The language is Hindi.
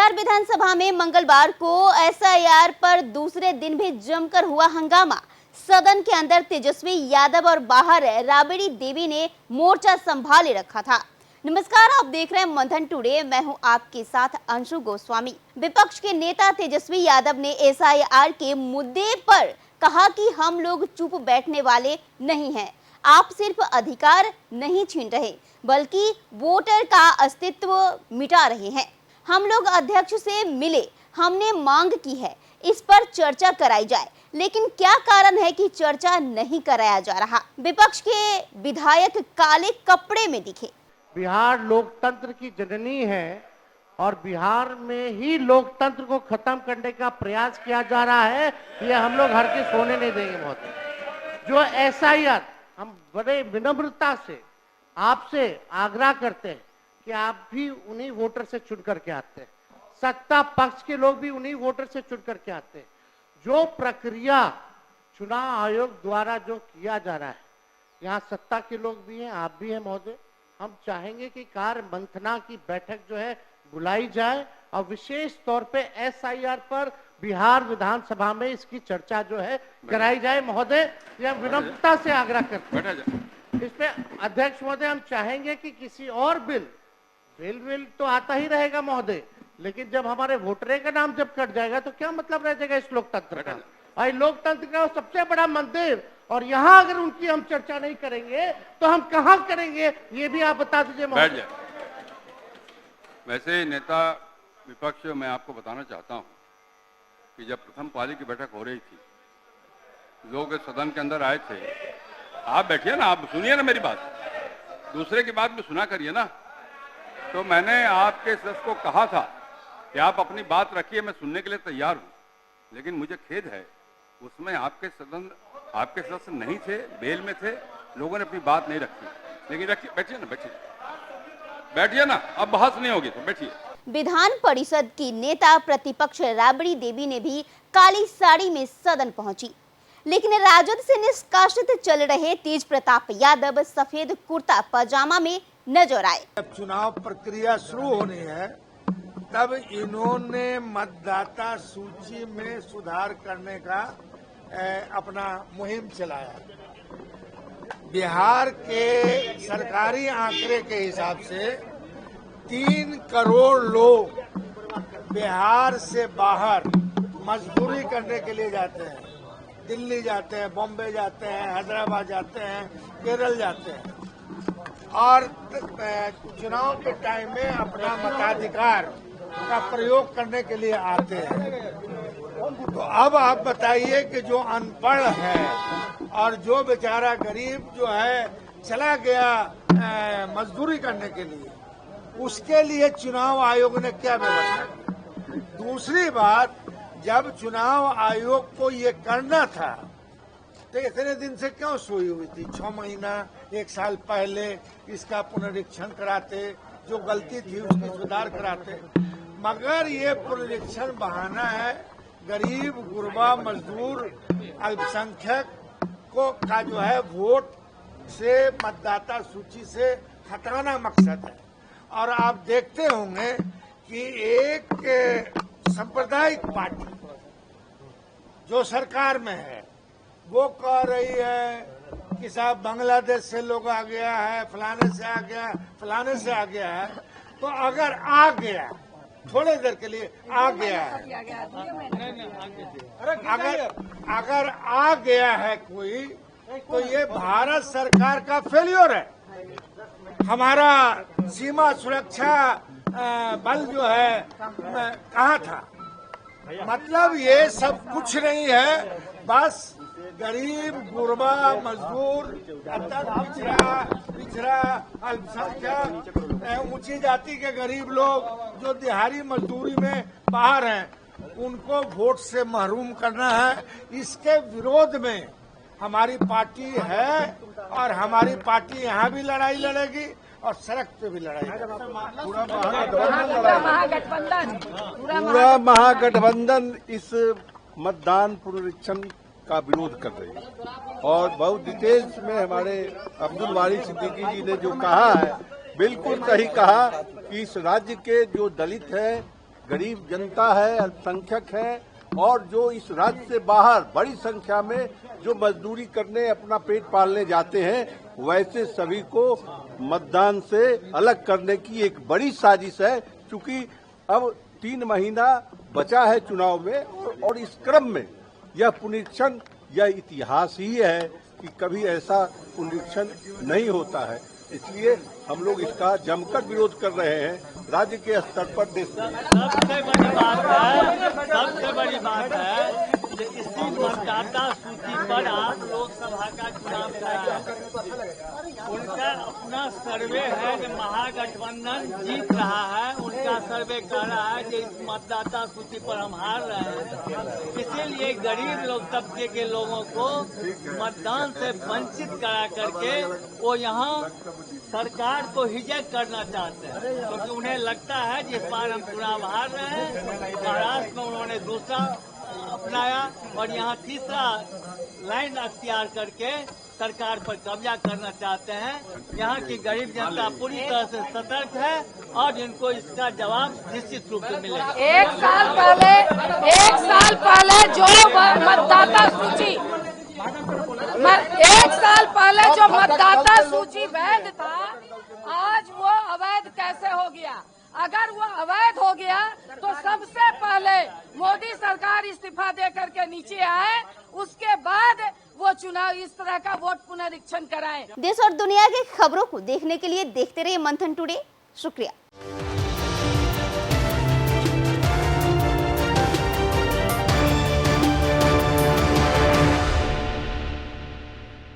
बिहार विधानसभा में मंगलवार को एसआईआर पर दूसरे दिन भी जमकर हुआ हंगामा। सदन के अंदर तेजस्वी यादव और बाहर राबड़ी देवी ने मोर्चा संभाले रखा था। नमस्कार, आप देख रहे हैं मंथन टुडे। मैं हूं आपके साथ अंशु गोस्वामी। विपक्ष के नेता तेजस्वी यादव ने एसआईआर के मुद्दे पर कहा कि हम लोग चुप बैठने वाले नहीं हैं। आप सिर्फ अधिकार नहीं छीन रहे बल्कि वोटर का अस्तित्व मिटा रहे हैं। हम लोग अध्यक्ष से मिले, हमने मांग की है इस पर चर्चा कराई जाए, लेकिन क्या कारण है कि चर्चा नहीं कराया जा रहा। विपक्ष के विधायक काले कपड़े में दिखे। बिहार लोकतंत्र की जननी है और बिहार में ही लोकतंत्र को खत्म करने का प्रयास किया जा रहा है। ये हम लोग हर के सोने नहीं देंगे। बहुत जो एसआईआर, हम बड़े विनम्रता से आपसे आग्रह करते हैं कि आप भी उन्हीं वोटर से चुन करके आते हैं। सत्ता पक्ष के लोग भी उन्हीं वोटर से चुन करके आते हैं। जो प्रक्रिया चुनाव आयोग द्वारा जो किया जा रहा है, यहाँ सत्ता के लोग भी हैं, आप भी हैं महोदय। हम चाहेंगे कि कार्य मंथना की बैठक जो है बुलाई जाए और विशेष तौर पे एसआईआर पर बिहार विधानसभा में इसकी चर्चा जो है कराई जाए महोदय। यह विनम्रता से आग्रह करते हैं। इसमें अध्यक्ष महोदय, हम चाहेंगे कि किसी और बिल तो आता ही रहेगा महोदय, लेकिन जब हमारे वोटरे का नाम जब कट जाएगा तो क्या मतलब रह जाएगा इस लोकतंत्र का। और लोकतंत्र का सबसे बड़ा मंदिर, और यहाँ अगर उनकी हम चर्चा नहीं करेंगे तो हम कहाँ करेंगे, ये भी आप बता दीजिए महोदय। वैसे नेता विपक्ष, मैं आपको बताना चाहता हूँ कि जब प्रथम पाली की बैठक हो रही थी, लोग सदन के अंदर आए थे। आप बैठिए ना, आप सुनिए ना मेरी बात, दूसरे की बात भी सुना करिए ना। तो मैंने आपके सदस्य को कहा था कि आप अपनी बात रखिए, मैं सुनने के लिए तैयार हूँ, लेकिन मुझे खेद है उसमें आपके सदस्य नहीं थे, बेल में थे, लोगों ने अपनी बात नहीं रखी। लेकिन रखिए, बैठिए ना, बैठिए ना, अब बहस नहीं होगी तो बैठिए। विधान परिषद की नेता प्रतिपक्ष राबड़ी देवी ने भी काली साड़ी में सदन पहुंची, लेकिन राजद से निष्कासित चल रहे तेज प्रताप यादव सफेद कुर्ता पजामा में नजर आए। जब चुनाव प्रक्रिया शुरू होनी है तब इन्होंने मतदाता सूची में सुधार करने का अपना मुहिम चलाया। बिहार के सरकारी आंकड़े के हिसाब से 3 करोड़ लोग बिहार से बाहर मजदूरी करने के लिए जाते हैं। दिल्ली जाते हैं, बॉम्बे जाते हैं, हैदराबाद जाते हैं, केरल जाते हैं और चुनाव के टाइम में अपना मताधिकार का प्रयोग करने के लिए आते हैं। तो अब आप बताइए कि जो अनपढ़ है और जो बेचारा गरीब जो है चला गया मजदूरी करने के लिए, उसके लिए चुनाव आयोग ने क्या व्यवस्था की। दूसरी बात, जब चुनाव आयोग को ये करना था तो इतने दिन से क्यों सोई हुई थी। 6 महीना 1 साल पहले इसका पुनरीक्षण कराते, जो गलती थी उसकी सुधार कराते। मगर ये पुनरीक्षण बहाना है। गरीब, गुरबा, मजदूर, अल्पसंख्यक को का जो है वोट से, मतदाता सूची से हटाना मकसद है। और आप देखते होंगे कि एक सांप्रदायिक पार्टी जो सरकार में है वो कह रही है कि साहब बांग्लादेश से लोग आ गया है, फलाने से आ गया, फलाने से आ गया है। तो अगर आ गया, थोड़ी देर के लिए आ गया है, अगर आ गया है कोई, तो ये भारत सरकार का फेल्योर है। हमारा सीमा सुरक्षा बल जो है कहाँ था। मतलब ये सब कुछ नहीं है, बस गरीब, गुरबा, मजदूर, पिछड़ा, अल्पसंख्यक, ऊंची जाति के गरीब लोग जो दिहाड़ी मजदूरी में बाहर हैं, उनको वोट से महरूम करना है। इसके विरोध में हमारी पार्टी है और हमारी पार्टी यहाँ भी लड़ाई लड़ेगी और सड़क पे भी लड़ाई। पूरा महागठबंधन इस मतदान पुनरीक्षण का विरोध कर रही है और बहुत डिटेल्स में हमारे अब्दुल वारी सिद्दीकी जी ने जो कहा है, बिल्कुल सही कहा कि इस राज्य के जो दलित है, गरीब जनता है, अल्पसंख्यक है और जो इस राज्य से बाहर बड़ी संख्या में जो मजदूरी करने अपना पेट पालने जाते हैं, वैसे सभी को मतदान से अलग करने की एक बड़ी साजिश है। क्योंकि अब 3 महीना बचा है चुनाव में और इस क्रम में यह पुनरीक्षण यह इतिहास ही है कि कभी ऐसा पुनरीक्षण नहीं होता है। इसलिए हम लोग इसका जमकर विरोध कर रहे हैं राज्य के स्तर पर, देश में। सबसे बड़ी बात है कि इसी मतदाता सूची पर आप लोकसभा का चुनाव कराया। उनका अपना सर्वे है कि महागठबंधन जीत रहा है, उनका सर्वे कर रहा है कि इस मतदाता सूची पर हम हार रहे हैं। इसीलिए गरीब लोग तबके के लोगों को मतदान से वंचित करा करके वो यहाँ सरकार को हिजक करना चाहते हैं, क्योंकि उन्हें लगता है कि इस बार हम चुनाव हार रहे हैं। महाराष्ट्र में उन्होंने दूसरा अपनाया और यहाँ तीसरा लाइन अख्तियार करके सरकार पर कब्जा करना चाहते हैं। यहाँ की गरीब जनता पूरी तरह से सतर्क है और इनको इसका जवाब निश्चित रूप से मिलेगा। एक साल पहले जो मतदाता सूची वैध था, आज वो अवैध कैसे हो गया? अगर वो अवैध हो गया तो सबसे पहले मोदी सरकार इस्तीफा दे करके नीचे आए, उसके बाद वो चुनाव इस तरह का वोट पुनरीक्षण कराएं। देश और दुनिया की खबरों को देखने के लिए देखते रहिए मंथन टुडे। शुक्रिया।